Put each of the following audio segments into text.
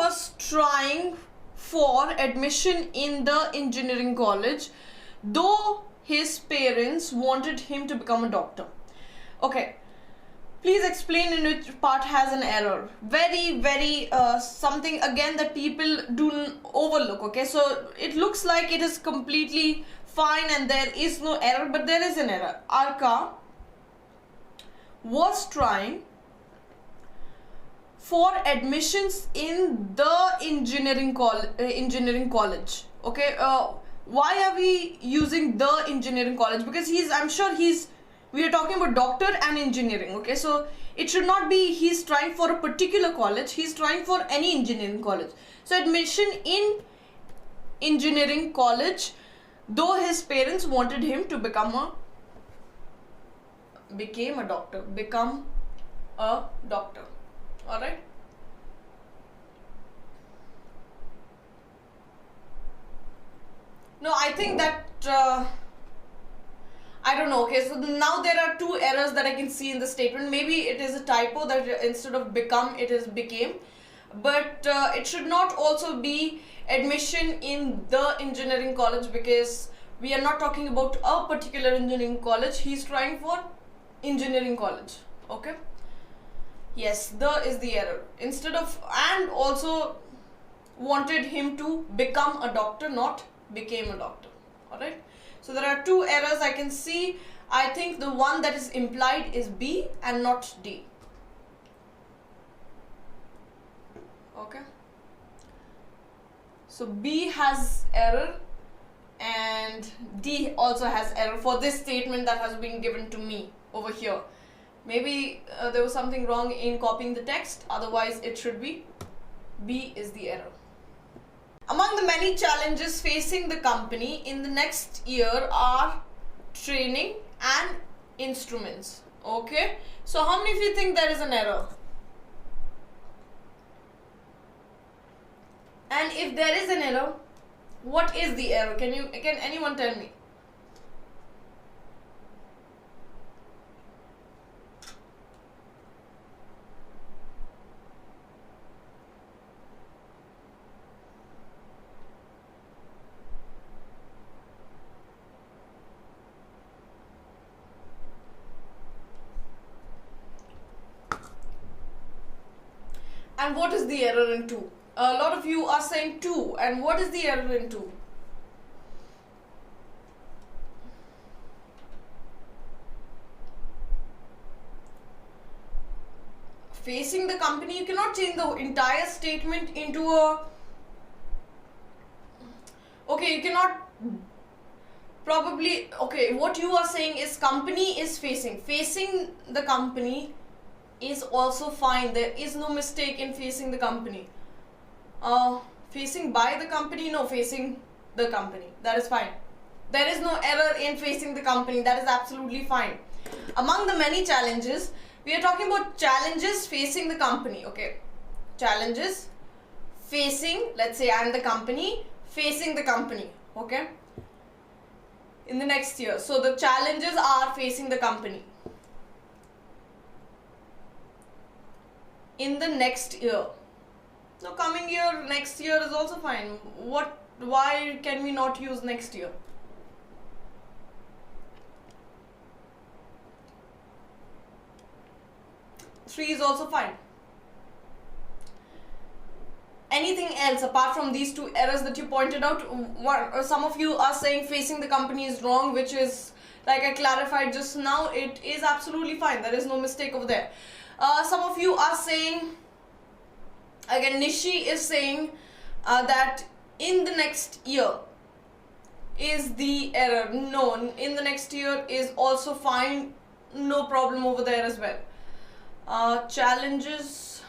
was trying for admission in the engineering college, though his parents wanted him to become a doctor. Okay, please explain in which part has an error. Very something again that people do overlook. Okay, so it looks like it is completely fine and there is no error, but there is an error. Arka was trying for admissions in the engineering college. Okay, why are we using the engineering college? Because we are talking about doctor and engineering. Okay, so it should not be he's trying for a particular college, he's trying for any engineering college. So admission in engineering college, though his parents wanted him to become a doctor. All right. No, I think that I don't know. Okay, so now there are two errors that I can see in the statement. Maybe it is a typo that instead of become it is became, but it should not also be admission in the engineering college, because we are not talking about a particular engineering college. He's trying for engineering college. Okay, yes, the is the error. Instead of, and also wanted him to become a doctor, not became a doctor. All right, so there are two errors I can see. I think the one that is implied is B and not D. Okay, so B has error and D also has error for this statement that has been given to me over here. Maybe there was something wrong in copying the text, otherwise it should be B is the error. Among the many challenges facing the company in the next year are training and instruments. Okay, so how many of you think there is an error? And if there is an error, what is the error? Can anyone tell me? And what is the error in 2? A lot of you are saying 2. And what is the error in 2? Facing the company, you cannot change the entire statement into a... Okay, you cannot probably... Okay, what you are saying is company is facing. Facing the company is also fine. There is no mistake in facing the company. Facing by the company, no, facing the company, that is fine. There is no error in facing the company, that is absolutely fine. Among the many challenges, we are talking about challenges facing the company. Okay, challenges facing, let's say I'm the company, facing the company. Okay, in the next year, so the challenges are facing the company in the next year. Now coming year, next year is also fine. Why can we not use next year? Three is also fine. Anything else apart from these two errors that you pointed out? Some of you are saying facing the company is wrong, which is, like I clarified just now, it is absolutely fine. There is no mistake over there. Some of you are saying, again Nishi is saying that in the next year is the error. No, in the next year is also fine, no problem over there as well. Challenges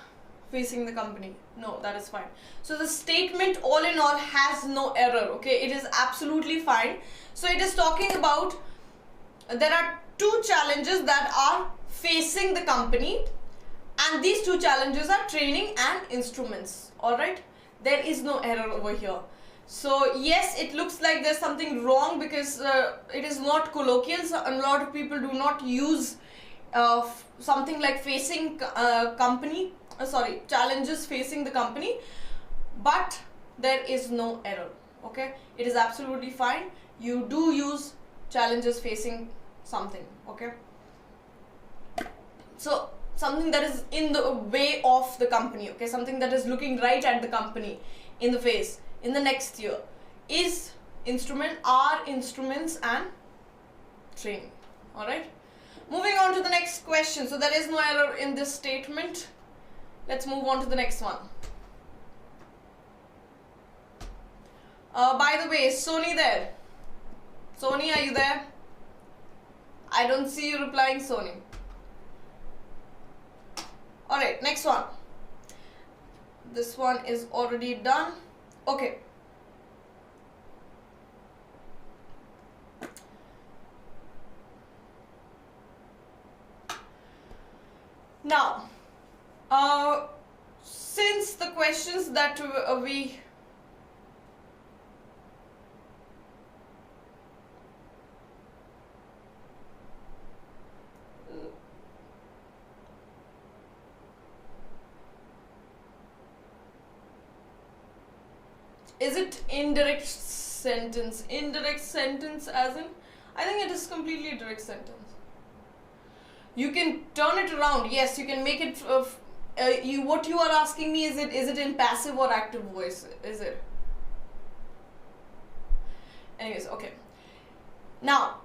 facing the company, no, that is fine. So the statement all in all has no error. Okay, it is absolutely fine. So it is talking about there are two challenges that are facing the company, and these two challenges are training and instruments. All right, there is no error over here. So yes, it looks like there's something wrong because it is not colloquial. So a lot of people do not use something like facing company, challenges facing the company. but there is no error. Okay, it is absolutely fine. You do use challenges facing something. Okay, so something that is in the way of the company, okay, something that is looking right at the company in the face in the next year is are instruments and training. All right, moving on to the next question. So there is no error in this statement. Let's move on to the next one. By the way, is Sony there? Sony, are you there? I don't see you replying, Sony. Alright, next one. This one is already done. Okay. Now, since the questions that we is it indirect sentence? Indirect sentence as in, I think it is completely direct sentence. You can turn it around. Yes, you can make it. What you are asking me is it in passive or active voice? Is it? Anyways, okay. Now,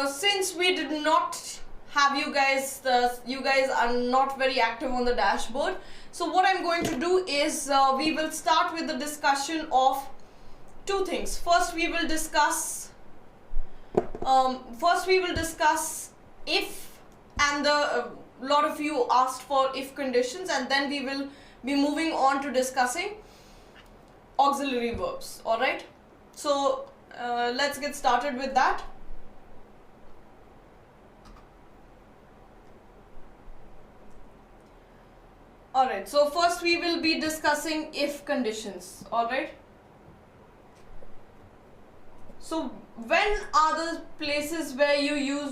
since we did not have you guys are not very active on the dashboard. So what I'm going to do is we will start with the discussion of two things. First we will discuss if, and a lot of you asked for if conditions, and then we will be moving on to discussing auxiliary verbs. All right, so let's get started with that. Alright, so first we will be discussing if conditions. Alright, so where are the places where you use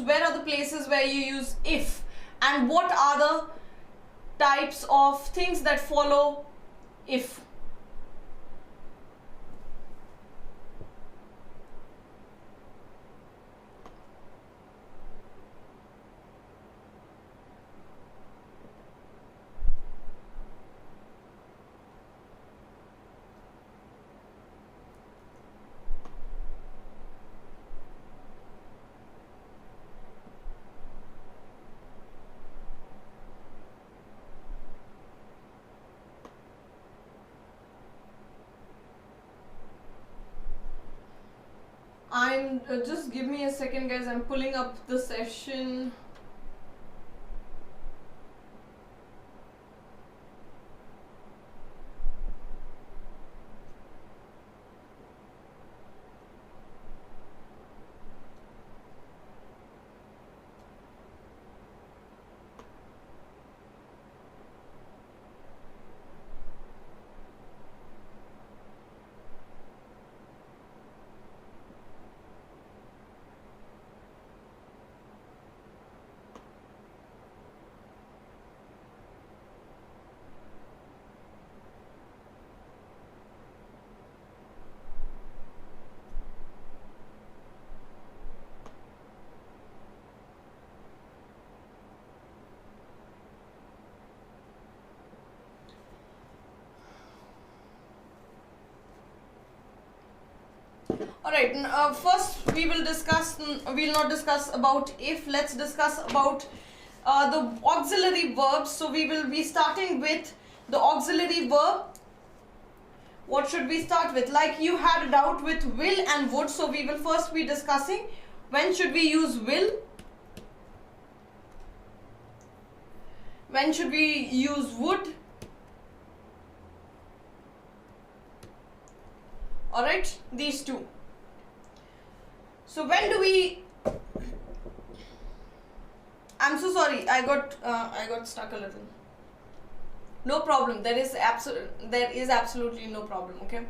if, and what are the types of things that follow if? Just give me a second, guys. I'm pulling up the session. Alright, first we will not discuss about if, let's discuss about the auxiliary verbs. So we will be starting with the auxiliary verb. What should we start with? Like you had a doubt with will and would, so we will first be discussing when should we use will, when should we use would. Alright, these two. So when do we, I'm so sorry, I got stuck a little. No problem, there is absolutely no problem, okay.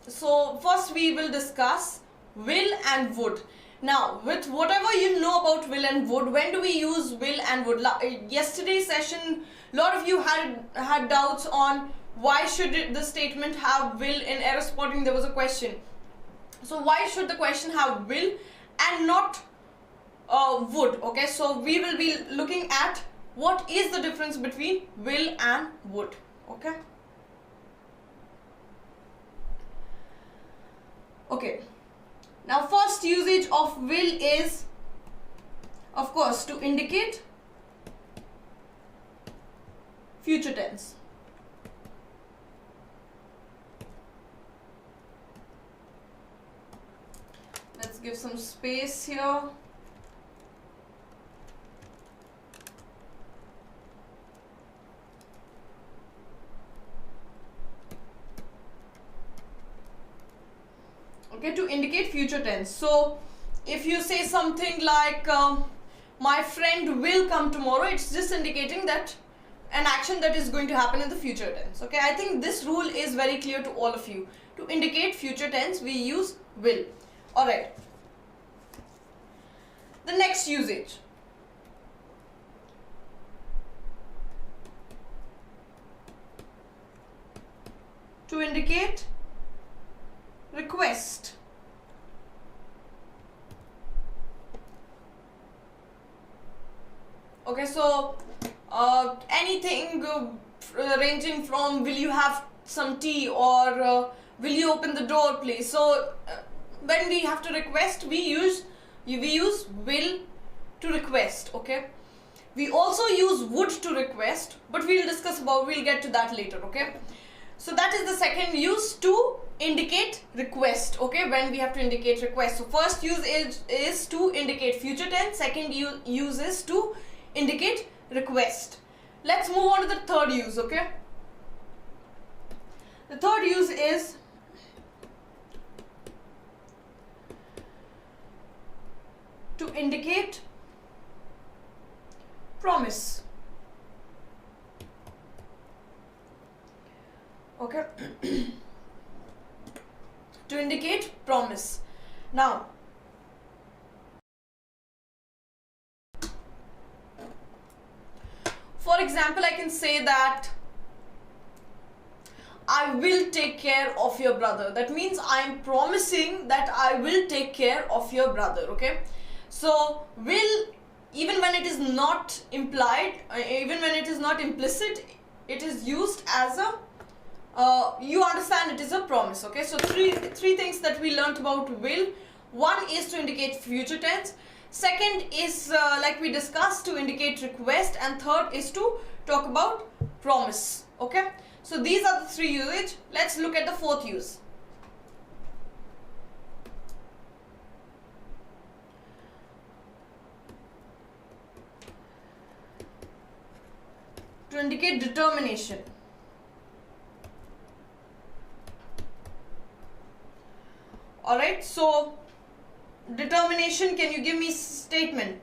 So first we will discuss will and would. Now, with whatever you know about will and would, when do we use will and would? Yesterday's session, a lot of you had doubts on why should the statement have will. In error spotting, there was a question. So why should the question have will and not would? Okay, so we will be looking at what is the difference between will and would. Okay. Okay. Now, first usage of will is, of course, to indicate future tense. Let's give some space here. Okay, to indicate future tense. So if you say something like my friend will come tomorrow, it's just indicating that an action that is going to happen in the future tense. Okay, I think this rule is very clear to all of you. To indicate future tense, we use will. Alright. The next usage. To indicate request. Okay, so anything ranging from will you have some tea, or will you open the door please. So when we have to request, we use will to request. Okay, we also use would to request, but we'll get to that later. Okay, so that is the second use, to indicate request. Okay, when we have to indicate request. So first use is to indicate future tense, second use is to indicate request. Let's move on to the third use. Okay, the third use is to indicate promise. Okay. To indicate promise. Now, for example, I can say that I will take care of your brother. That means I am promising that I will take care of your brother. Okay, so will, even when it is not implied, even when it is not implicit, it is used as a you understand it is a promise. Okay, so three things that we learnt about will. One is to indicate future tense, second is like we discussed, to indicate request, and third is to talk about promise. Okay, so these are the three usage. Let's look at the fourth use. To indicate determination. Alright, so determination, can you give me statement?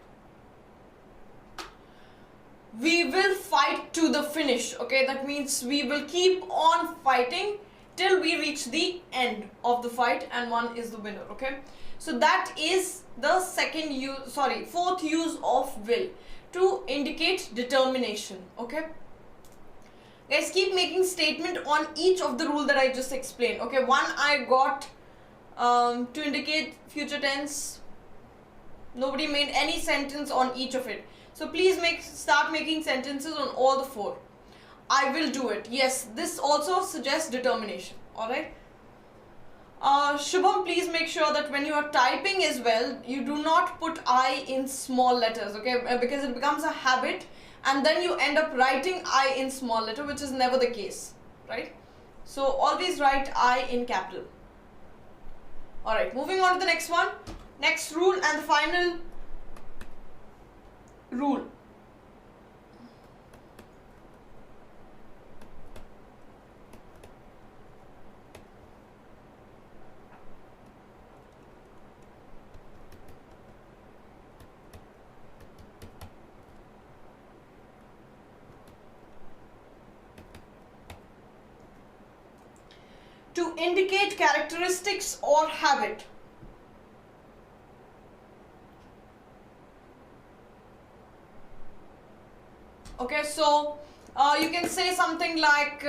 We will fight to the finish. Okay, that means we will keep on fighting till we reach the end of the fight and one is the winner. Okay, so that is the fourth use of will, to indicate determination. Okay, guys, keep making statement on each of the rule that I just explained. Okay, one I got to indicate future tense. Nobody made any sentence on each of it, so please start making sentences on all the four. I will do it. Yes, this also suggests determination. Alright, Shubham, please make sure that when you are typing as well, you do not put I in small letters. Okay, because it becomes a habit and then you end up writing I in small letter, which is never the case, right? So always write I in capital. Alright, moving on to the next one. Next rule and the final rule. To indicate characteristics or habit. Okay, so you can say something like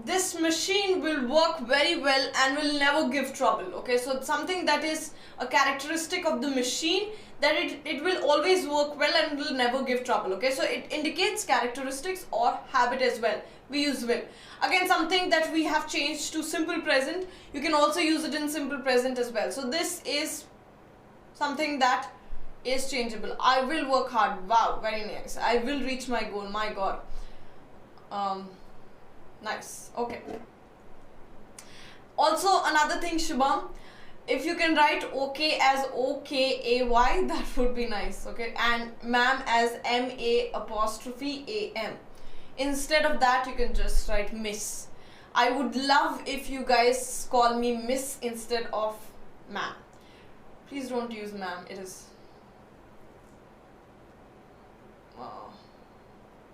this machine will work very well and will never give trouble. Okay, so something that is a characteristic of the machine, that it will always work well and will never give trouble. Okay, so it indicates characteristics or habit as well. We use will. Again, something that we have changed to simple present, you can also use it in simple present as well. So this is something that is changeable. I will work hard. Wow, very nice. I will reach my goal. My God. Nice. Okay. Also, another thing, Shubham, if you can write okay as OKAY, that would be nice. Okay, and ma'am as MA''AM. Instead of that, you can just write miss. I would love if you guys call me miss instead of ma'am. Please don't use ma'am. It is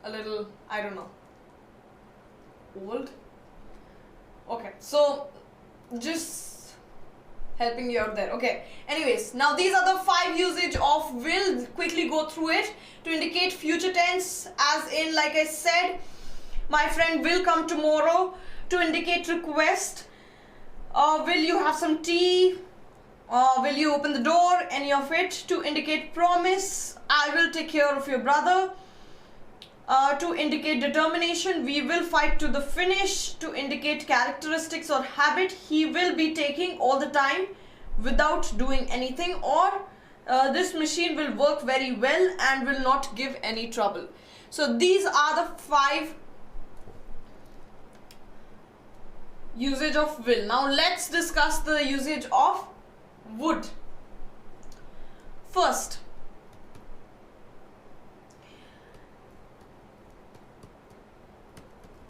a little, I don't know, old. Okay, so just helping you out there. Okay, anyways, now these are the 5 usage of will. Quickly go through it. To indicate future tense, as in, like I said, my friend will come tomorrow. To indicate request, will you have some tea, will you open the door, any of it. To indicate promise, I will take care of your brother. To indicate determination, we will fight to the finish. To indicate characteristics or habit, he will be taking all the time without doing anything, or this machine will work very well and will not give any trouble. So these are the 5 usage of will. Now let's discuss the usage of would. First,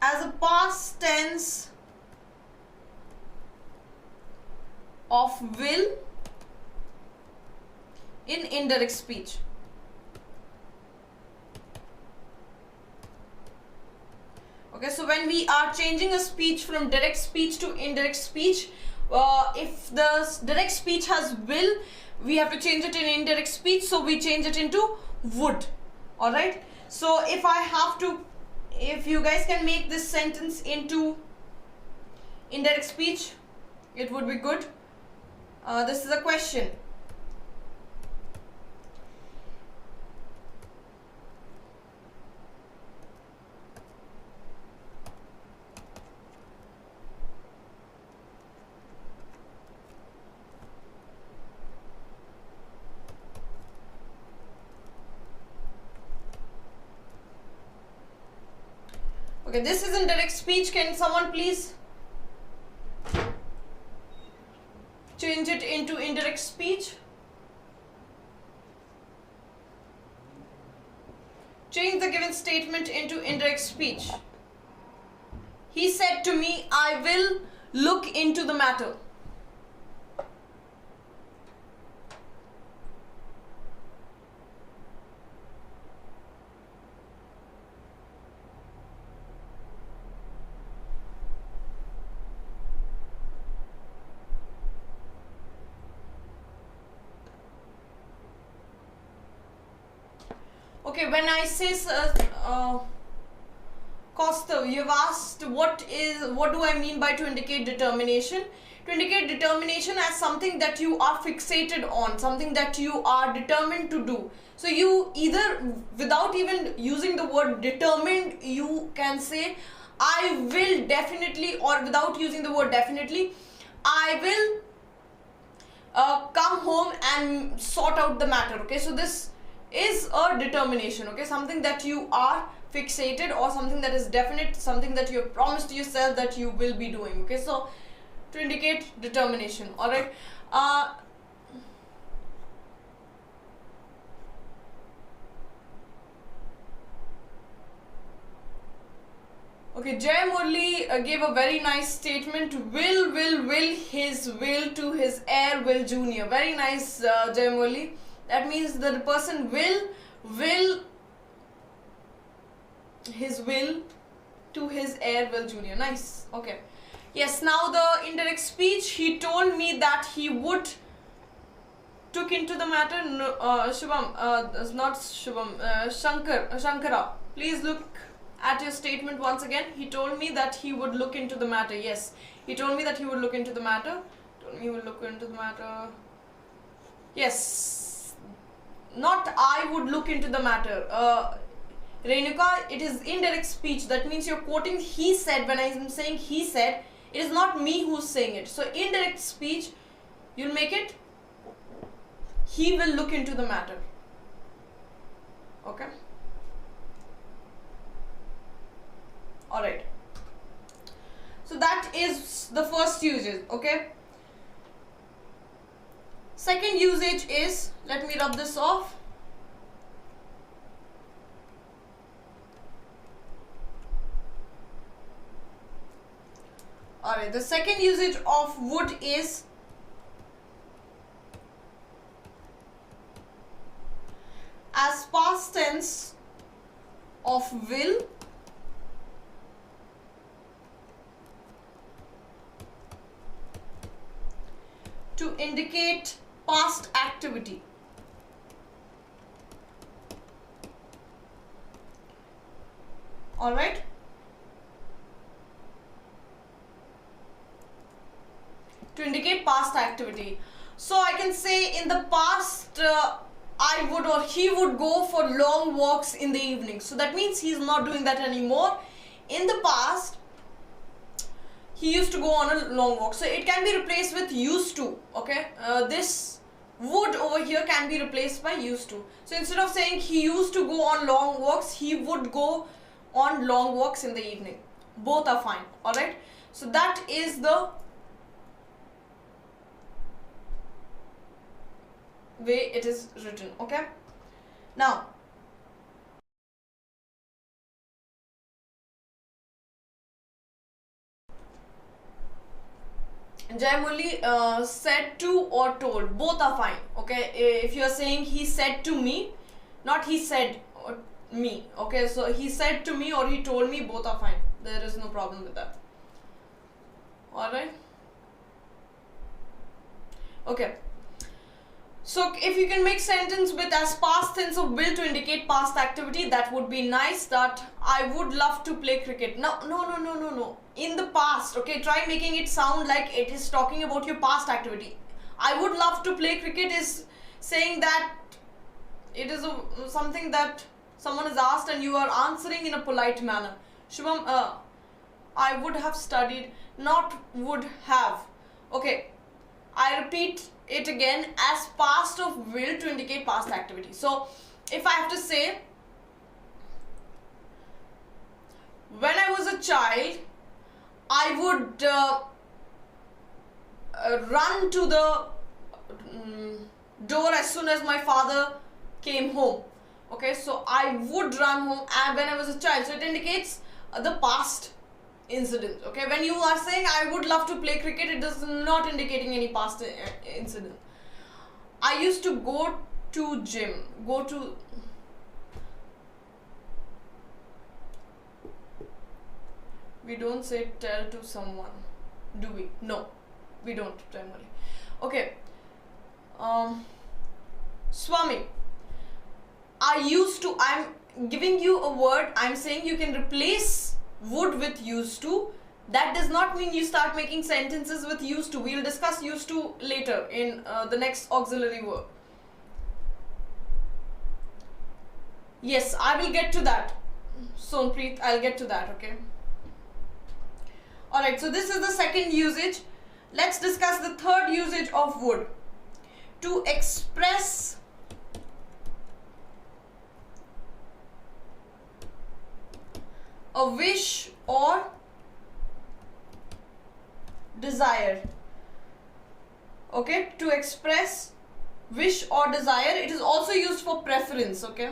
as a past tense of will in indirect speech. Okay, so when we are changing a speech from direct speech to indirect speech, if the direct speech has will, we have to change it in indirect speech, so we change it into would. Alright, so if you guys can make this sentence into indirect speech, it would be good. This is a question. Okay, this is in direct speech. Can someone please change it into indirect speech? Change the given statement into indirect speech. He said to me, I will look into the matter. Okay, when I say Costa, you've asked what do I mean by to indicate determination? To indicate determination as something that you are fixated on, something that you are determined to do. So you either, without even using the word determined, you can say I will definitely, or without using the word definitely, I will come home and sort out the matter. Okay, so this is a determination. Okay, something that you are fixated, or something that is definite, something that you have promised yourself that you will be doing. Okay, so to indicate determination. All right, okay, Jay Murli gave a very nice statement. Will his will to his heir will junior. Very nice, Jay Murli. That means that the person will his will to his heir will junior. Nice. Okay. Yes, now the indirect speech. He told me that he would took into the matter. No, Shubham, not Shubham, Shankara. Please look at your statement once again. He told me that he would look into the matter. Yes, he told me that he would look into the matter. Told me he would look into the matter. Yes, not I would look into the matter. Renuka, it is indirect speech. That means you're quoting he said. When I am saying he said, it is not me who's saying it. So indirect speech, you'll make it he will look into the matter. Okay. Alright. So that is the first usage. Okay. Second usage is, let me rub this off. Alright, the second usage of would is as past tense of will to indicate past activity. Alright. To indicate past activity. So I can say in the past I would or he would go for long walks in the evening. So that means he's not doing that anymore. In the past he used to go on a long walk. So it can be replaced with used to. Okay, this would over here can be replaced by used to. So instead of saying he used to go on long walks, he would go on long walks in the evening. Both are fine. Alright, so that is the way it is written. Okay, now Jayamurli said to or told, both are fine. Okay, if you are saying he said to me, not he said or me. Okay, so he said to me or he told me, both are fine. There is no problem with that. Alright. Okay. So if you can make sentence with as past tense of will to indicate past activity, that would be nice. That I would love to play cricket. No. In the past, okay, try making it sound like it is talking about your past activity. I would love to play cricket is saying that it is something that someone has asked and you are answering in a polite manner. Shubham, I would have studied, not would have. Okay, I repeat it again, as past of will to indicate past activity. So if I have to say, when I was a child, I would run to the door as soon as my father came home. Okay, so I would run home and when I was a child. So it indicates the past incident. Okay, when you are saying I would love to play cricket, it is not indicating any past incident. I used to go to gym. We don't say tell to someone, do we? No, we don't generally. Okay. Swami, I'm giving you a word. I'm saying you can replace would with used to. That does not mean you start making sentences with used to. We'll discuss used to later in the next auxiliary verb. Yes, I will get to that. Sonpreet, I'll get to that, okay? Alright, so this is the second usage. Let's discuss the third usage of would. To express a wish or desire. Okay, to express wish or desire. It is also used for preference. Okay,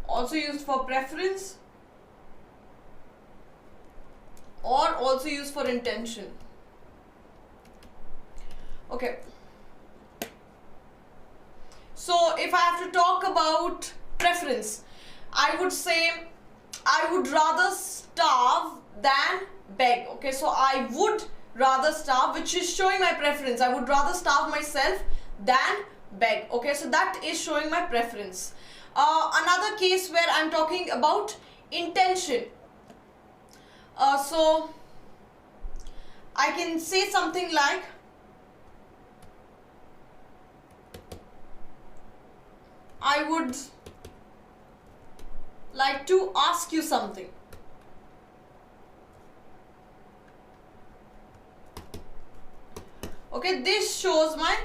also used for preference or also used for intention. Okay, so if I have to talk about preference, I would say I would rather starve than beg. Okay, so I would rather starve, which is showing my preference. I would rather starve myself than beg. Okay, so that is showing my preference. Another case where I'm talking about intention. So I can say something like, I would like to ask you something. Okay, this shows my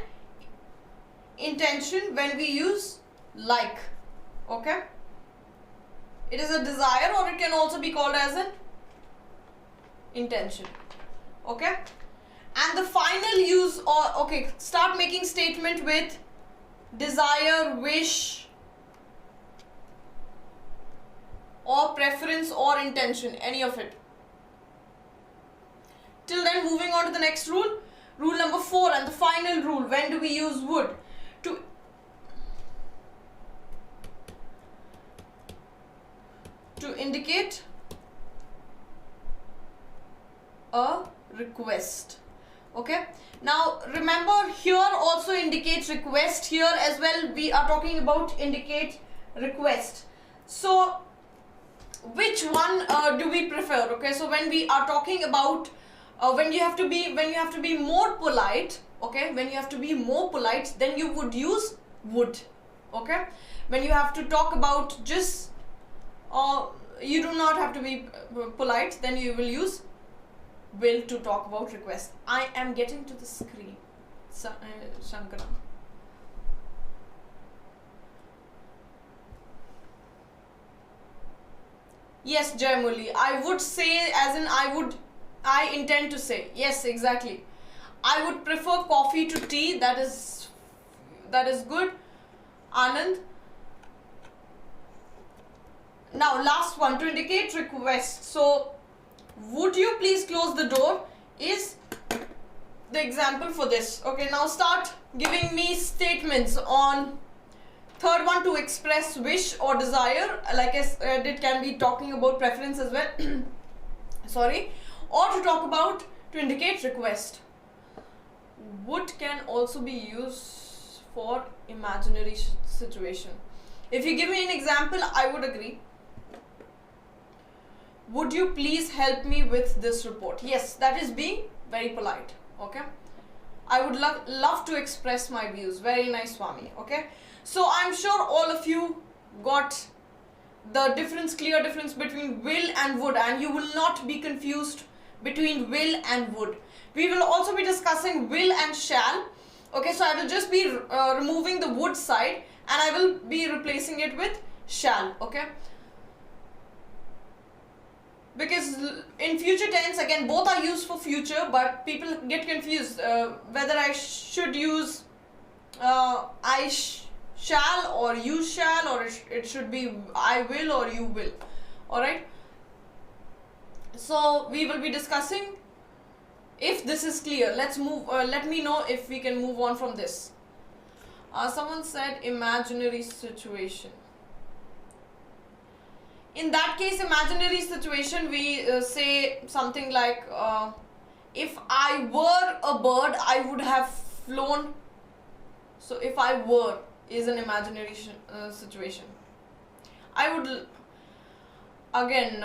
intention when we use like. Okay, it is a desire, or it can also be called as an intention. Okay, and the final use, or okay, start making statement with desire, wish, or preference, or intention, any of it. Till then, moving on to the next rule. Rule number 4 and the final rule. When do we use would? To indicate a request. Okay, now remember, here also indicates request. Here as well we are talking about indicate request. So which one do we prefer? Okay, so when we are talking about when you have to be more polite, okay, when you have to be more polite, then you would use would. Okay, when you have to talk about just you do not have to be polite, then you will use will to talk about request. I am getting to the screen, Shankara. Yes, Jayamuli, I would say, as in I intend to say. Yes, exactly. I would prefer coffee to tea. That is good. Anand. Now last one, to indicate request. So would you please close the door is the example for this. Okay, now start giving me statements on third one, to express wish or desire. Like I said, it can be talking about preference as well. Sorry. Or to talk about, to indicate request. Would can also be used for imaginary situation. If you give me an example, I would agree. Would you please help me with this report? Yes, that is being very polite. Okay, I would love to express my views. Very nice, Swami. Okay, so I'm sure all of you got the difference, clear difference between will and would, and you will not be confused between will and would. We will also be discussing will and shall. Okay, so I will just be removing the would side and I will be replacing it with shall. Okay, because in future tense, again, both are used for future, but people get confused whether I should use I shall or you shall, or it should be I will or you will. Alright, so we will be discussing. If this is clear, let's move. Let me know if we can move on from this. Someone said imaginary situation. In that case, imaginary situation, we say something like, if I were a bird, I would have flown. So if I were is an imaginary situation. I would, again,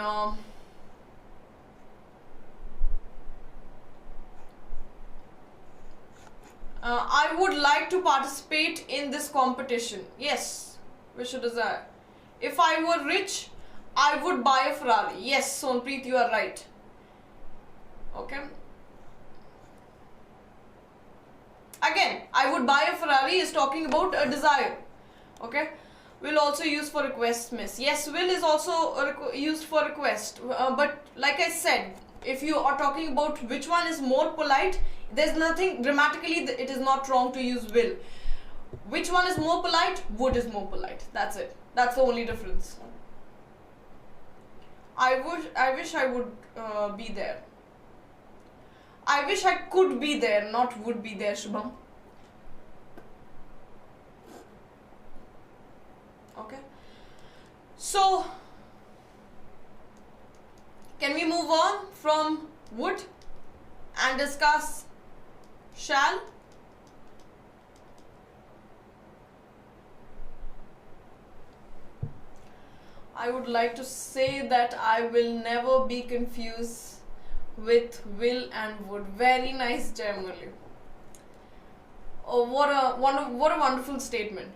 I would like to participate in this competition. Yes, wish or desire. If I were rich, I would buy a Ferrari. Yes, Sonpreet, you are right. Okay. Again, I would buy a Ferrari is talking about a desire. Okay. Will also use for request, miss. Yes, will is also used for request. But like I said, if you are talking about which one is more polite, there's nothing grammatically, it is not wrong to use will. Which one is more polite? Would is more polite. That's it. That's the only difference. I wish I would be there. I wish I could be there, not would be there, Shubham. Okay. So, can we move on from would and discuss shall? I would like to say that I will never be confused with will and would. Very nice, Jayamurli. Oh, what a wonderful statement.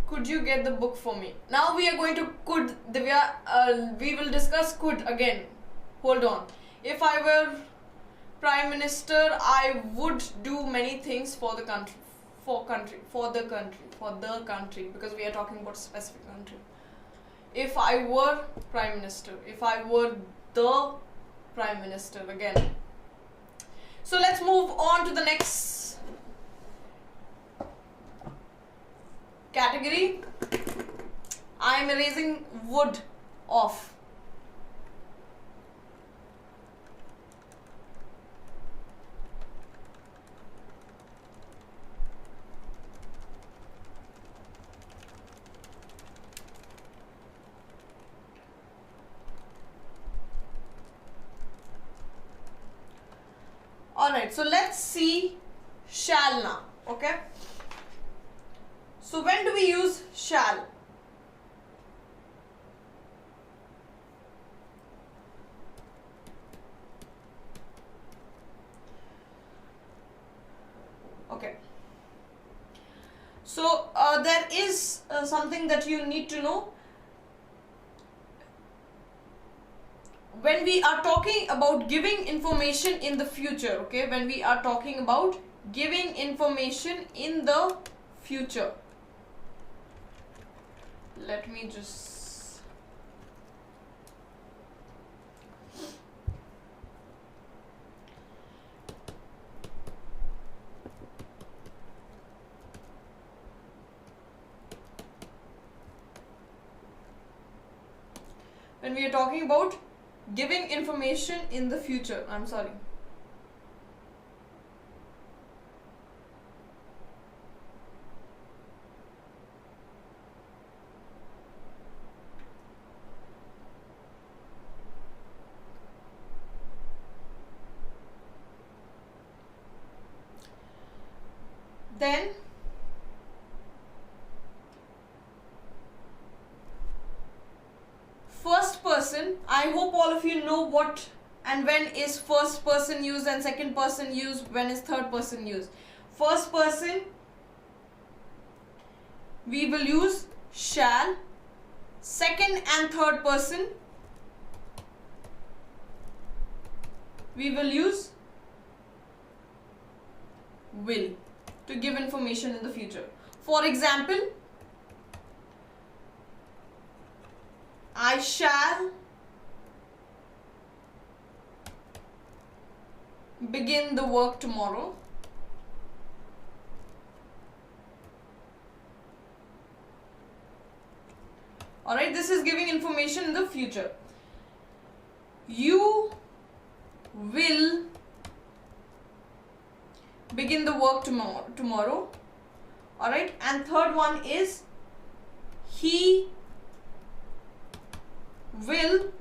Could you get the book for me? Now we are going to could, Divya. We will discuss could again. Hold on. If I were Prime Minister, I would do many things for the country. For the country, because we are talking about a specific country. If I were Prime Minister, if I were the Prime Minister again. So let's move on to the next category. I am erasing would off. Alright, so let's see shall now, okay? So when do we use shall? Okay. So there is something that you need to know. When we are talking about giving information in the future, okay, when we are talking about giving information in the future, let me just when we are talking about giving information in the future, I'm sorry. Then first person, I hope all of you know what and when is first person used and second person used, when is third person used. First person, we will use shall. Second and third person, we will use will to give information in the future. For example, I shall begin the work tomorrow. Alright, this is giving information in the future. You will begin the work tomorrow. Alright, and third one is he will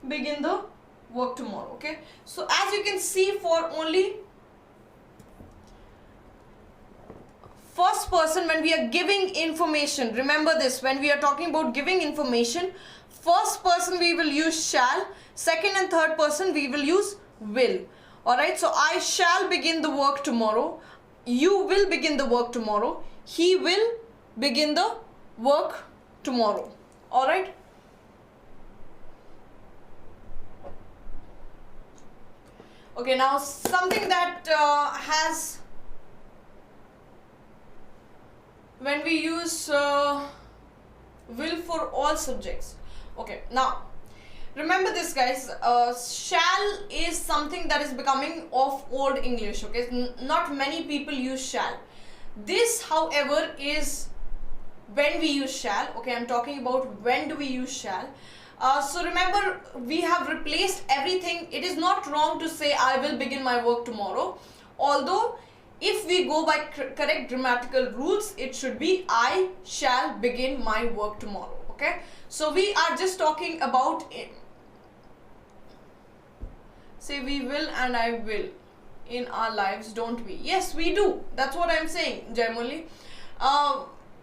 begin the work tomorrow. Okay, so as you can see, for only first person, when we are giving information, remember this, when we are talking about giving information, first person we will use shall, second and third person we will use will. Alright, so I shall begin the work tomorrow, you will begin the work tomorrow, he will begin the work tomorrow. Alright. Okay, now something that has, when we use will for all subjects. Okay, now remember this, guys, shall is something that is becoming of old English. Okay, not many people use shall. This, however, is when we use shall. Okay, I'm talking about when do we use shall. So remember, we have replaced everything. It is not wrong to say I will begin my work tomorrow, although if we go by correct grammatical rules, it should be I shall begin my work tomorrow. Okay, so we are just talking about say we will and I will in our lives, don't we? Yes, we do. That's what I'm saying, generally.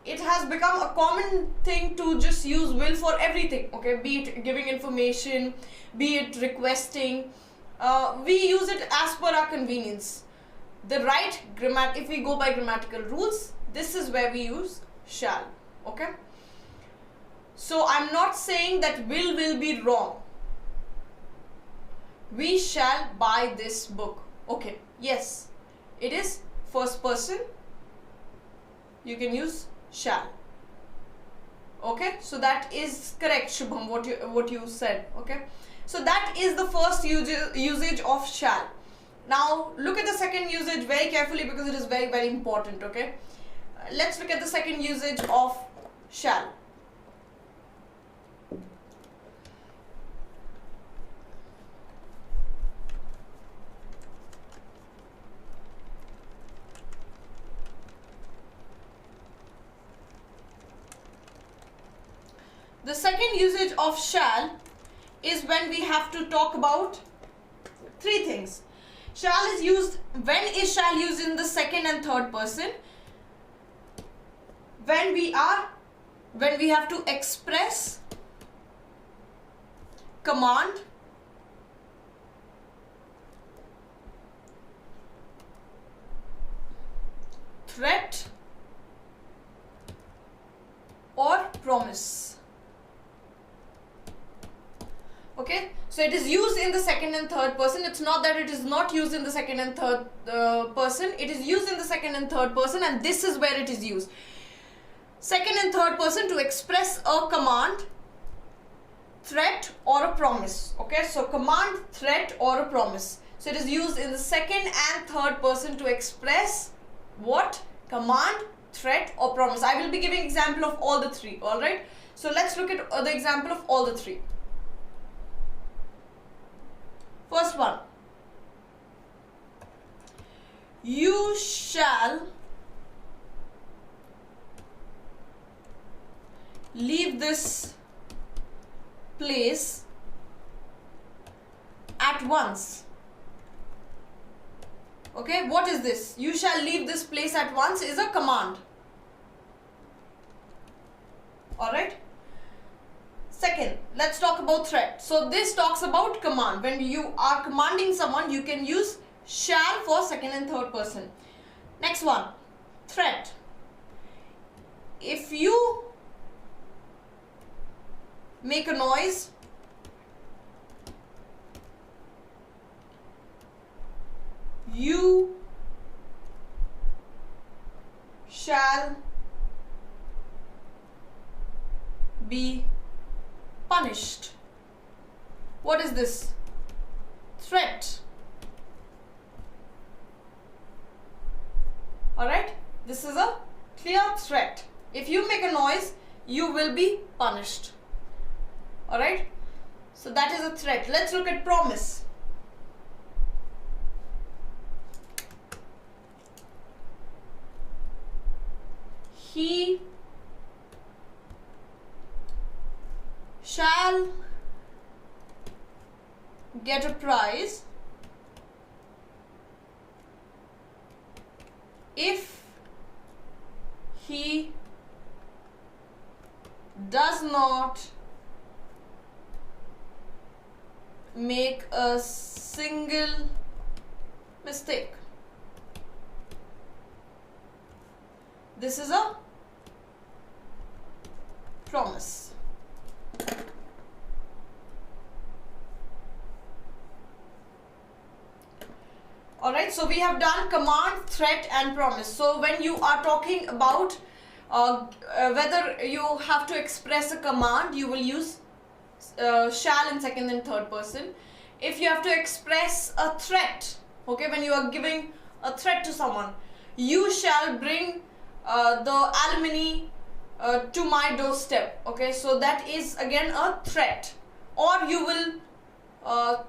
it has become a common thing to just use will for everything, okay, be it giving information, be it requesting. We use it as per our convenience. The right if we go by grammatical rules, this is where we use shall, okay. So I'm not saying that will be wrong. We shall buy this book. Okay, yes, it is first person. You can use shall. Okay, so that is correct, Shubham, what you said. Okay, so that is the first usage of shall. Now look at the second usage very carefully, because it is very, very important. Okay, let's look at the second usage of shall. The second usage of shall is when we have to talk about three things. Shall is used, when is shall used in the second and third person? When we have to express command, threat, or promise. Okay, so it is used in the second and third person. It's not that it is not used in the second and third person. It is used in the second and third person, and this is where it is used. Second and third person to express a command, threat, or a promise. Okay, so command, threat, or a promise. So it is used in the second and third person to express what? Command, threat, or promise. I will be giving example of all the three. Alright, so let's look at the example of all the three. First one, you shall leave this place at once. Okay, what is this? You shall leave this place at once is a command. Alright. Second, let's talk about threat. So this talks about command. When you are commanding someone, you can use shall for second and third person. Next one, threat. If you make a noise, you shall be punished. What is this? Threat. Alright, this is a clear threat. If you make a noise, you will be punished. Alright, so that is a threat. Let's look at promise. He shall get a prize if he does not make a single mistake. This is a promise. Alright, so we have done command, threat, and promise. So when you are talking about whether you have to express a command, you will use shall in second and third person. If you have to express a threat, okay, when you are giving a threat to someone, you shall bring the alimony to my doorstep. Okay, so that is again a threat. Or you will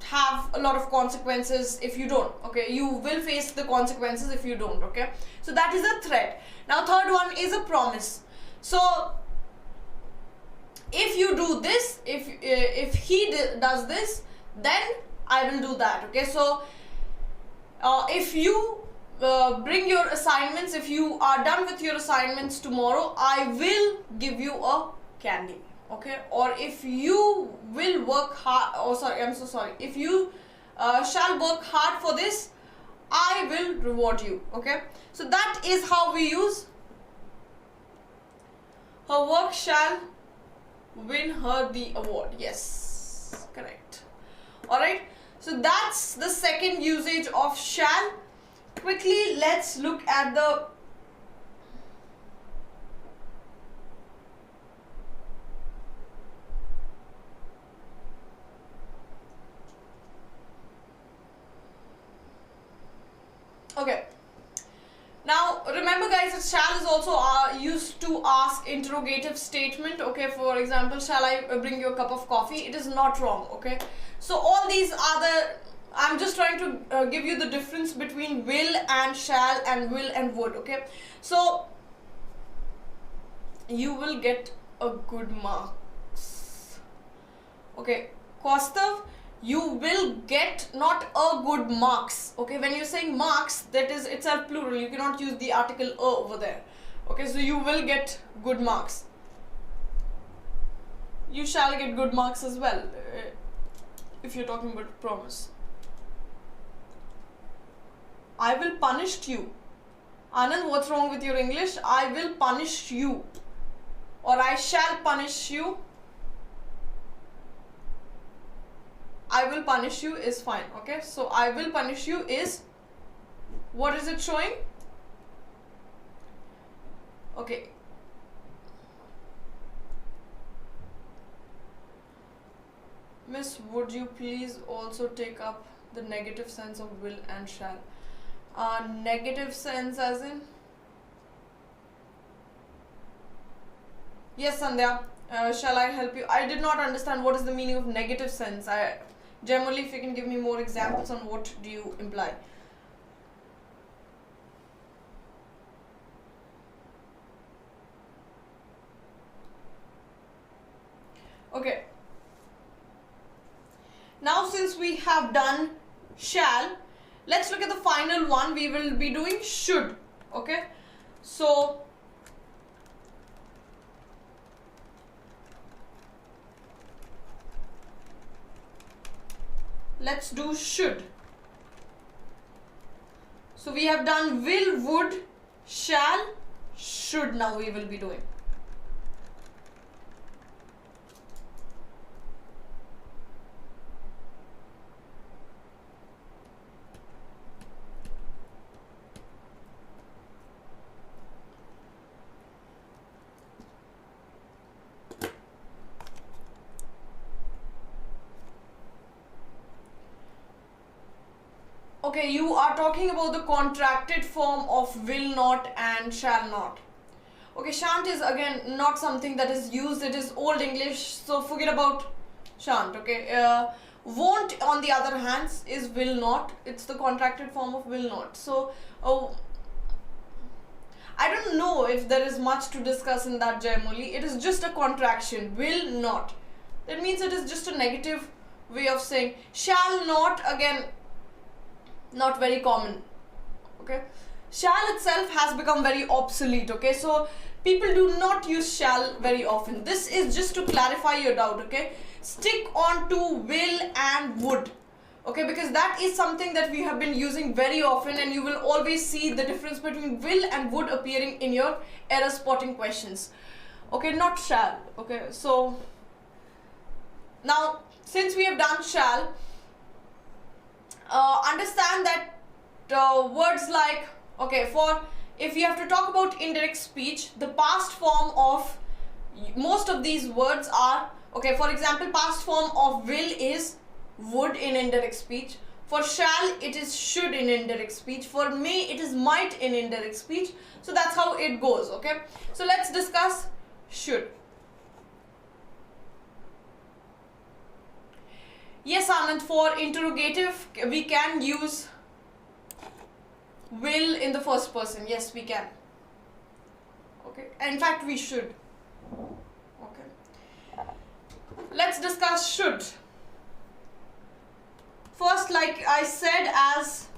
have a lot of consequences if you don't. Okay, you will face the consequences if you don't. Okay, so that is a threat. Now third one is a promise. So if you do this, if he does this, then I will do that. Okay, so if you bring your assignments. If you are done with your assignments tomorrow, I will give you a candy. Okay, or if you will work hard, if you shall work hard for this, I will reward you. Okay, so that is how we use her work shall win her the award. Yes, correct. Alright, so that's the second usage of shall. Quickly, let's look at the okay. Now remember guys, that shall is also used to ask interrogative statement. Okay, for example, shall I bring you a cup of coffee? It is not wrong. Okay, so all these are the, I'm just trying to give you the difference between will and shall and will and would. Okay, so you will get a good marks. Okay, Kaustav, you will get not a good marks. Okay, when you're saying marks, that is itself plural, you cannot use the article a over there. Okay, so you will get good marks. You shall get good marks as well, if you're talking about promise. I will punish you. Anand, what's wrong with your English? I will punish you, or I shall punish you. I will punish you is fine. Okay, so I will punish you is, what is it showing? Okay, Miss, would you please also take up the negative sense of will and shall? Negative sense as in? Yes, Sandhya. Shall I help you? I did not understand what is the meaning of negative sense. Generally, if you can give me more examples on what do you imply. Okay. Now since we have done shall, let's look at the final one. We will be doing should. Okay. So let's do should. So we have done will, would, shall, should. Now we will be doing. Okay, you are talking about the contracted form of will not and shall not. Okay, shan't is again not something that is used. It is old English, so forget about shan't. Okay, won't on the other hand is will not. It's the contracted form of will not. So I don't know if there is much to discuss in that generally. It is just a contraction, will not. That means it is just a negative way of saying. Shall not, again, not very common. Okay, shall itself has become very obsolete. Okay, so people do not use shall very often. This is just to clarify your doubt. Okay, stick on to will and would. Okay, because that is something that we have been using very often, and you will always see the difference between will and would appearing in your error spotting questions. Okay, not shall. Okay, so now since we have done shall, understand that words like, okay, for if you have to talk about indirect speech, the past form of most of these words are, okay, for example, past form of will is would in indirect speech. For shall, it is should in indirect speech. For may, it is might in indirect speech. So that's how it goes. Okay, so let's discuss should. Yes, Anand, for interrogative, we can use will in the first person. Yes, we can. Okay, in fact, we should. Okay, let's discuss should. First, like I said, as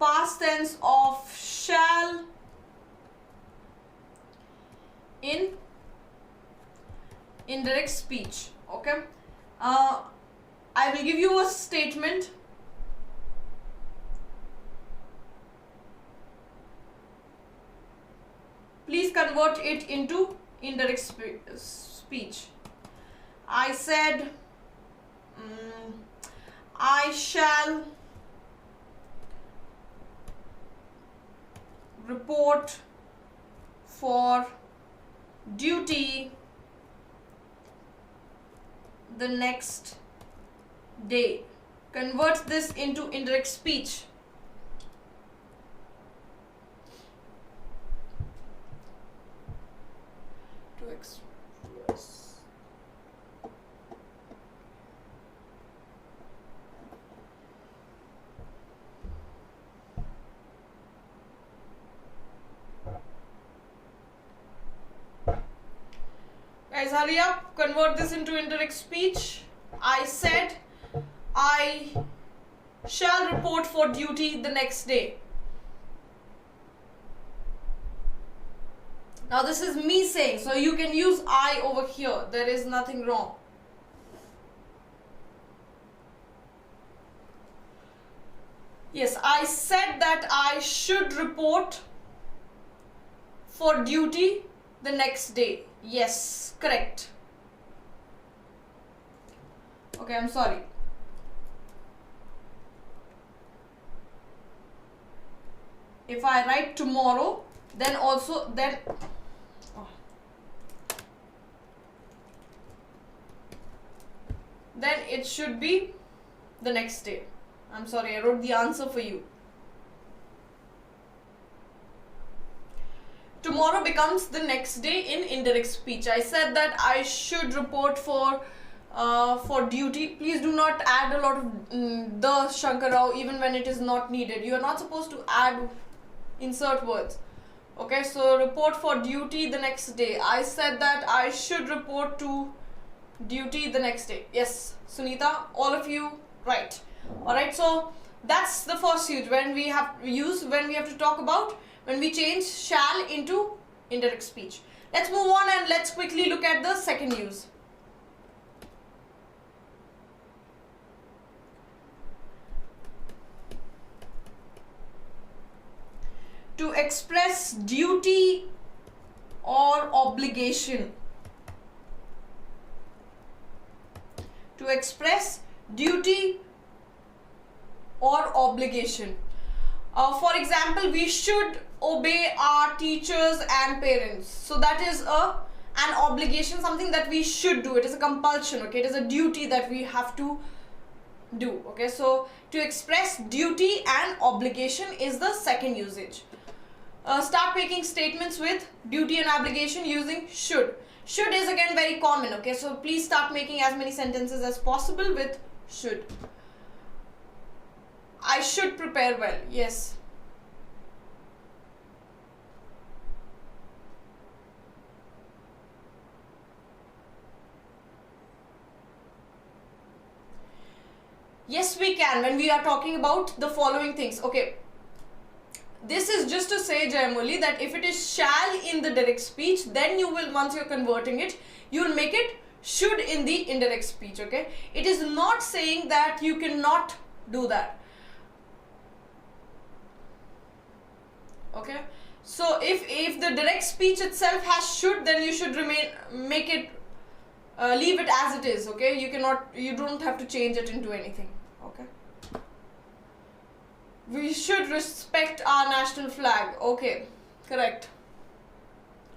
past tense of shall in indirect speech. Okay, I will give you a statement. Please convert it into indirect speech. I said, I shall report for duty the next day. Convert this into indirect speech. To express. Guys, hurry up, convert this into indirect speech. I said, I shall report for duty the next day. Now this is me saying, so you can use I over here. There is nothing wrong. Yes, I said that I should report for duty the next day. Yes, correct. Okay, I'm sorry. If I write tomorrow, then also then it should be the next day. I'm sorry, I wrote the answer for you. Tomorrow becomes the next day in indirect speech. I said that I should report for duty. Please do not add a lot of the Shankarao even when it is not needed. You are not supposed to add insert words. Okay, so report for duty the next day. I said that I should report to duty the next day. Yes, Sunita, all of you right. Alright, so that's the first use when we have to talk about when we change shall into indirect speech. Let's move on and let's quickly look at the second use. To express duty or obligation. To express duty or obligation. For example, we should obey our teachers and parents. So that is an obligation, something that we should do. It is a compulsion, okay? It is a duty that we have to do, okay? So to express duty and obligation is the second usage. Start making statements with duty and obligation using should. Should is again very common, okay? So please start making as many sentences as possible with should. I should prepare well. Yes. Yes, we can when we are talking about the following things. Okay. This is just to say, Jayamuli, that if it is shall in the direct speech, then you will, once you're converting it, you will make it should in the indirect speech, okay? It is not saying that you cannot do that. Okay, so if the direct speech itself has should, then you should leave it as it is, okay? You don't have to change it into anything, okay? We should respect our national flag. Okay, correct.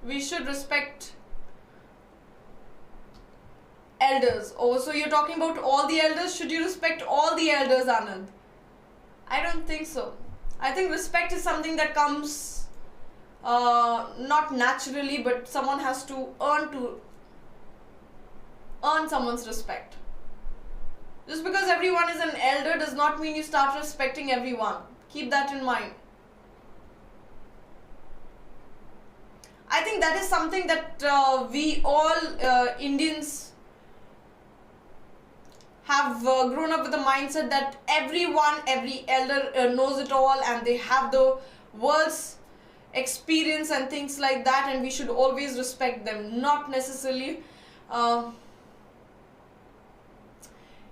We should respect elders. Oh, so you're talking about all the elders. Should you respect all the elders, Anand? I don't think so. I think respect is something that comes not naturally, but someone has to earn someone's respect. Just because everyone is an elder does not mean you start respecting everyone. Keep that in mind. I think that is something that we all Indians have grown up with the mindset that every elder knows it all and they have the world's experience and things like that, and we should always respect them. Not necessarily.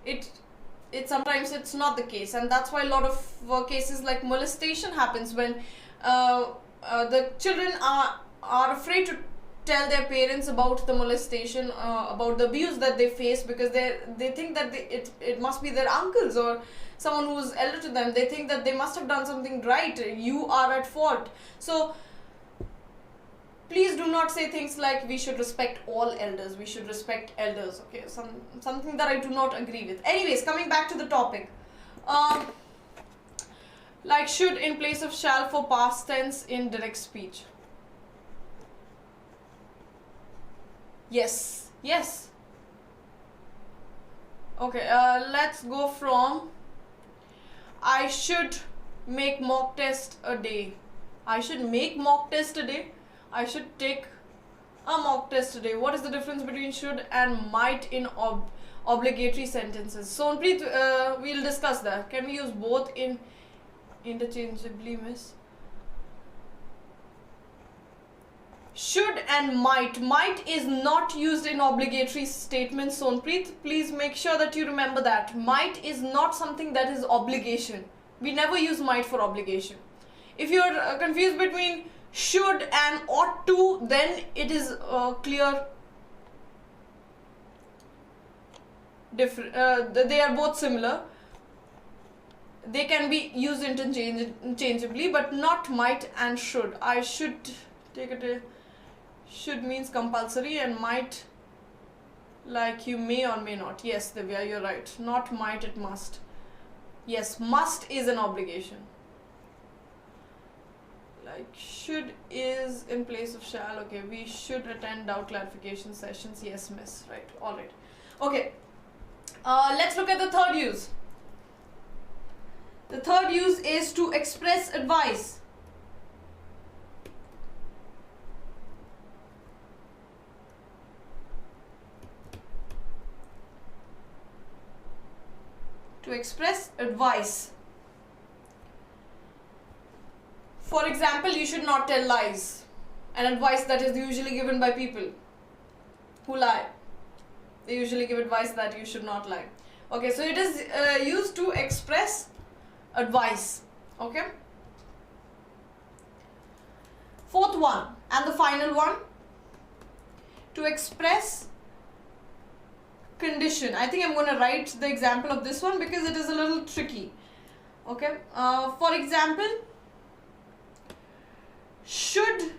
It sometimes it's not the case, and that's why a lot of cases like molestation happens when the children are afraid to tell their parents about the molestation, about the abuse that they face, because they think that it must be their uncles or someone who's elder to them. They think that they must have done something right, you are at fault. So please do not say things like we should respect all elders, we should respect elders, okay? Something that I do not agree with. Anyways, coming back to the topic, like should in place of shall for past tense in direct speech. Yes. Okay, let's go from I should make mock test a day. I should make mock test a day. I should take a mock test today. What is the difference between should and might in obligatory sentences? So, we'll discuss that. Can we use both in interchangeably, miss? Should and might. Might is not used in obligatory statements. Sonpreet, please make sure that you remember that. Might is not something that is obligation. We never use might for obligation. If you're confused between should and ought to, then it is clear different. They are both similar. They can be used interchangeably, but not might and should. I should take it. Should means compulsory, and might like you may or may not. Yes, Divya, you're right. Not might, it must. Yes, must is an obligation. Like should is in place of shall. Okay, we should attend doubt clarification sessions. Yes, miss. Right. All right. Okay. Let's look at the third use. The third use is to express advice. To express advice. For example, you should not tell lies. An advice that is usually given by people who lie. They usually give advice that you should not lie. Okay, so it is used to express advice. Okay. Fourth one and the final one, to express condition. I think I'm going to write the example of this one because it is a little tricky. Okay. For example, should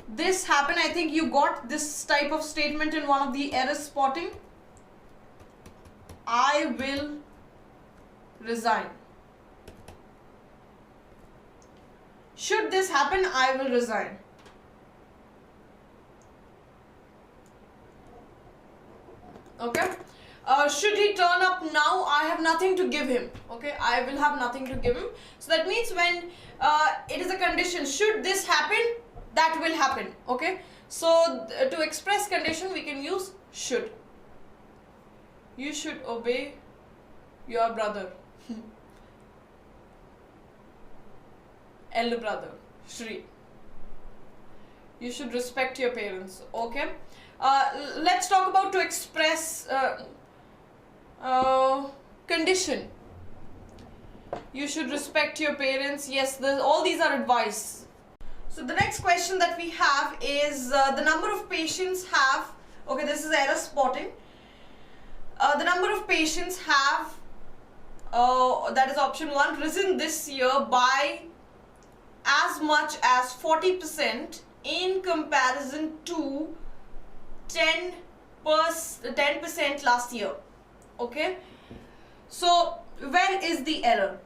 this happen? I think you got this type of statement in one of the error spotting. I will resign. Should this happen, I will resign. Okay. Should he turn up now, I have nothing to give him. Okay, I will have nothing to give him. So that means when it is a condition, should this happen, that will happen. Okay, so to express condition we can use should. You should obey your brother. Elder brother, Shri. You should respect your parents. Okay. Let's talk about to express condition. You should respect your parents. Yes, all these are advice. So the next question that we have is the number of patients have, okay, this is error spotting. The number of patients have, that is option 1, risen this year by as much as 40% in comparison to 10% last year. Okay, so where is the error?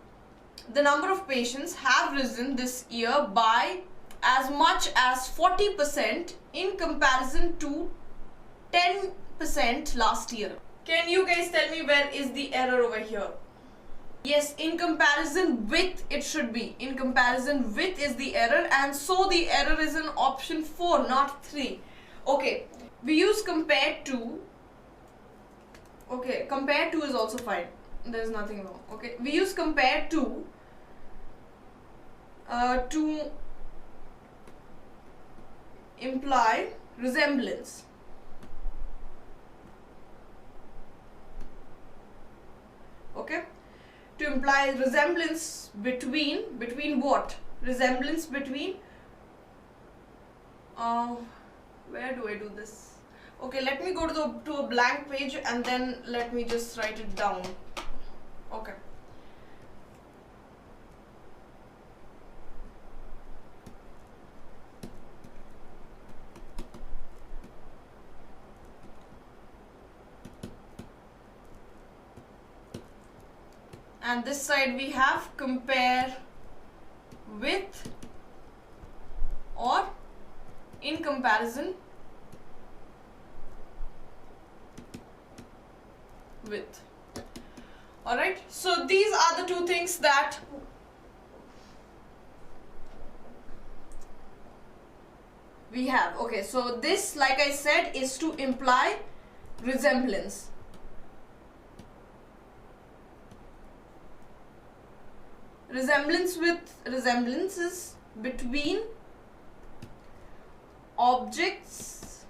The number of patients have risen this year by as much as 40% in comparison to 10% last year. Can you guys tell me where is the error over here? Yes, in comparison with it should be. In comparison with is the error, and so the error is in option 4, not 3. Okay, we use compared to Okay, compare to is also fine. There's nothing wrong. Okay, we use compare to imply resemblance. Okay, to imply resemblance between what? Resemblance between where do I do this? Okay, let me go to a blank page and then let me just write it down. Okay. And this side we have compare with or in comparison with. Alright, so these are the two things that we have. Okay, so this, like I said, is to imply resemblance. Resemblances between objects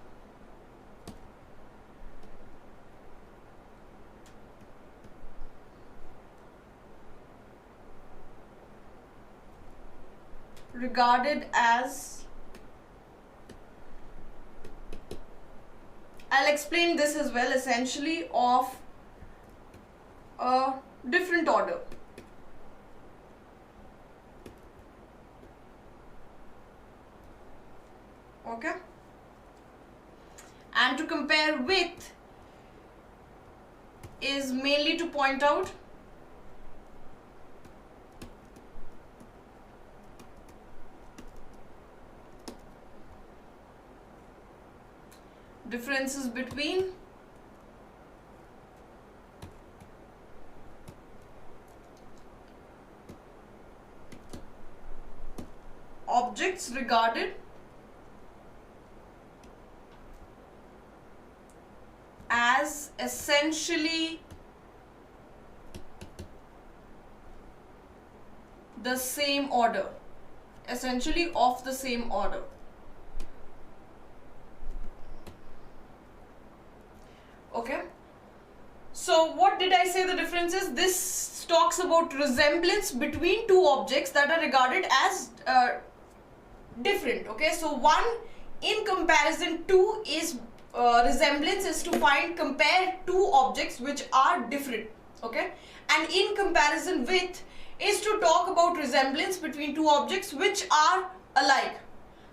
regarded as, I'll explain this as well, essentially of a different order. Okay, and to compare with is mainly to point out differences between objects regarded as essentially the same order, essentially of the same order. Okay, so what did I say the difference is? This talks about resemblance between two objects that are regarded as different. Okay, so one in comparison to is resemblance is to compare two objects which are different. Okay, and in comparison with is to talk about resemblance between two objects which are alike.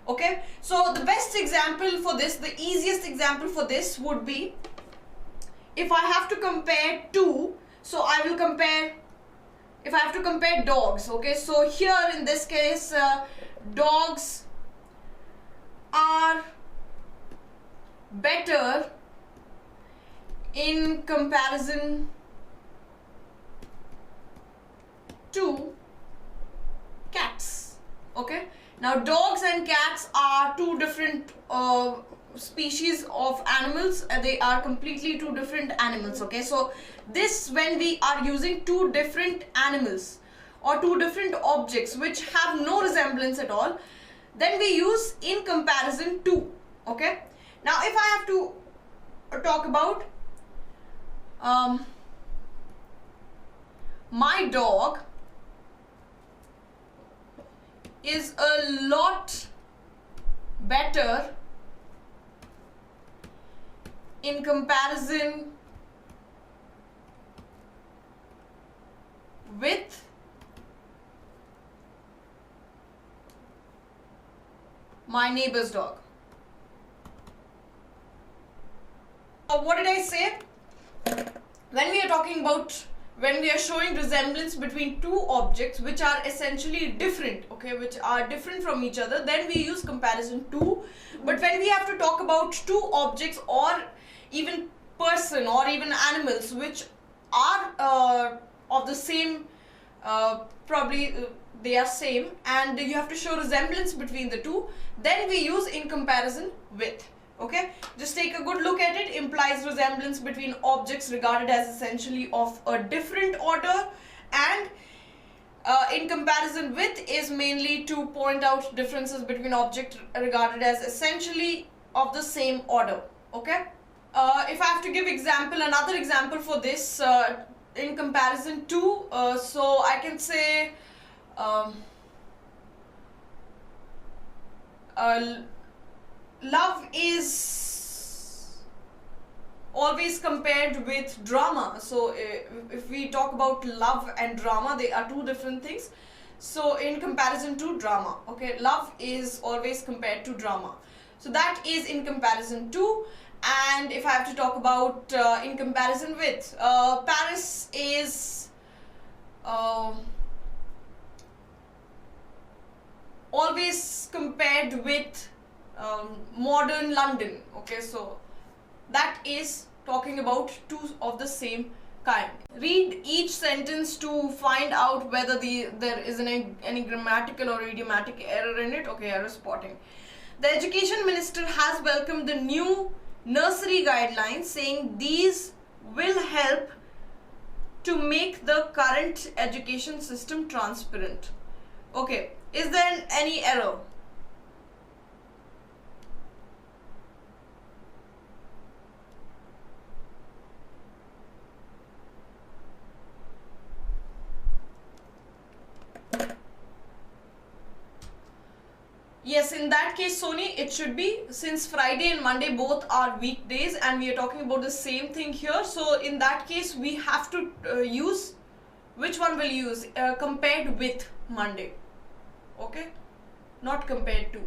Okay, so the best example for this, the easiest example for this would be, if I have to compare two, so I will compare, if I have to compare dogs. Okay, so here in this case dogs are better in comparison to cats. Okay, now dogs and cats are two different species of animals. They are completely two different animals. Okay, so this, when we are using two different animals or two different objects which have no resemblance at all, then we use in comparison to. Okay, now if I have to talk about my dog is a lot better in comparison with my neighbor's dog. What did I say? When we are talking about, when we are showing resemblance between two objects which are essentially different, okay, which are different from each other, then we use comparison to. But when we have to talk about two objects or even person or even animals which are of the same, probably they are same, and you have to show resemblance between the two, then we use in comparison with. Okay, just take a good look at it. Implies resemblance between objects regarded as essentially of a different order, and in comparison with is mainly to point out differences between objects regarded as essentially of the same order. Okay, if I have to give another example for this, in comparison to, so I can say love is always compared with drama. So if we talk about love and drama, they are two different things. So in comparison to drama, okay, love is always compared to drama. So that is in comparison to. And if I have to talk about in comparison with, Paris is always compared with modern London. Okay, so that is talking about two of the same kind. Read each sentence to find out whether there is any grammatical or idiomatic error in it. Okay, error spotting. The Education Minister has welcomed the new nursery guidelines, saying these will help to make the current education system transparent. Okay, is there any error? Yes, in that case, Sony, it should be, since Friday and Monday both are weekdays and we are talking about the same thing here. So in that case, we have to use, which one will use? Compared with Monday. Okay, not compared to.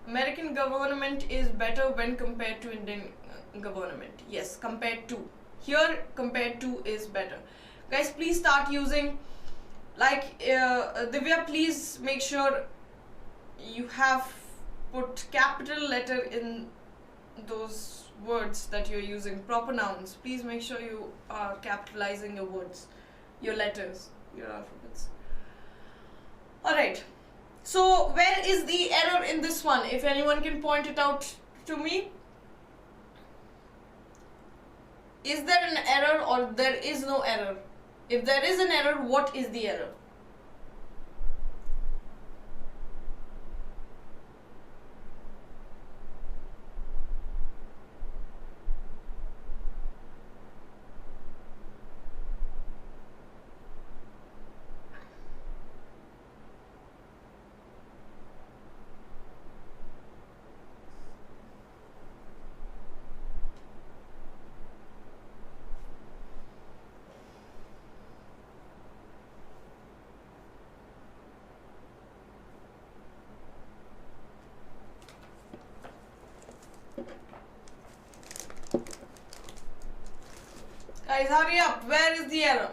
American government is better when compared to Indian government. Yes, compared to. Here, compared to is better. Guys, please start using, like, Divya, please make sure you have put capital letter in those words that you're using, proper nouns. Please make sure you are capitalizing your words, your letters, your alphabets. Alright, so where is the error in this one? If anyone can point it out to me. Is there an error or there is no error? If there is an error, what is the error? Guys, hurry up. Where is the error?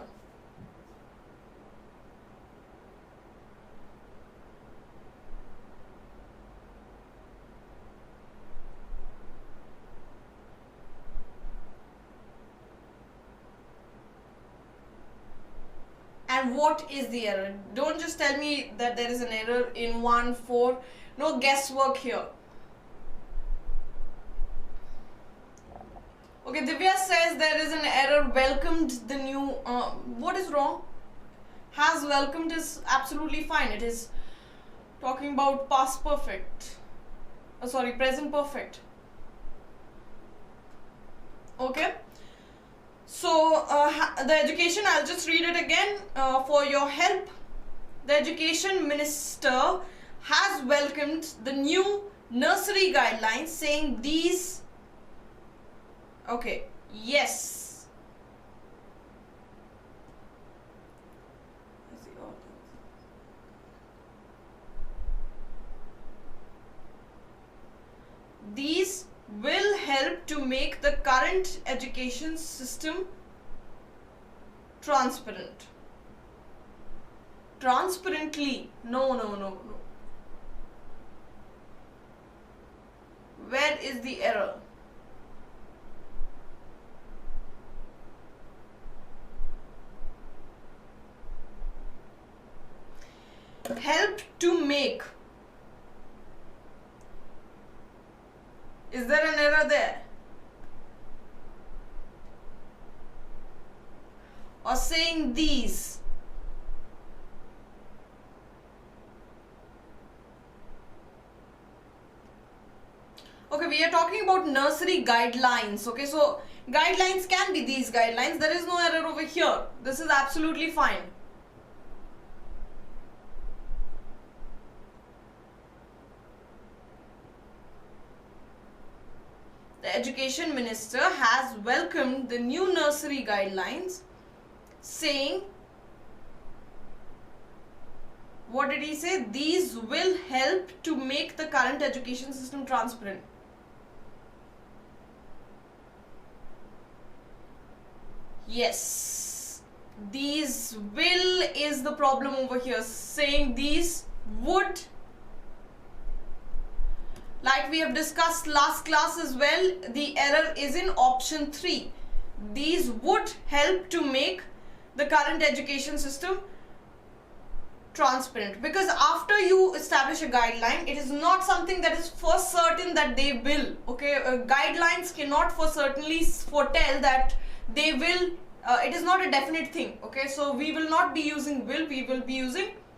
And what is the error? Don't just tell me that there is an error in 1, 4. No guesswork here. Okay, Divya says there is an error. Welcomed the new. What is wrong? Has welcomed is absolutely fine. It is talking about past perfect. Sorry, present perfect. Okay. So, the education, I'll just read it again for your help. The Education Minister has welcomed the new nursery guidelines, saying these. Okay, yes. These will help to make the current education system transparent. Transparently. No. Where is the error? Help to make. Is there an error there? Or saying these? Okay, we are talking about nursery guidelines. Okay, so guidelines can be these guidelines. There is no error over here. This is absolutely fine. The Education Minister has welcomed the new nursery guidelines, saying, what did he say? These will help to make the current education system transparent. Yes, these will is the problem over here. Saying these would, like we have discussed last class as well, the error is in option 3. These would help to make the current education system transparent, because after you establish a guideline, it is not something that is for certain that they will. Okay, guidelines cannot for certainly foretell that they will. It is not a definite thing. Okay, so we will not be using will, we will be using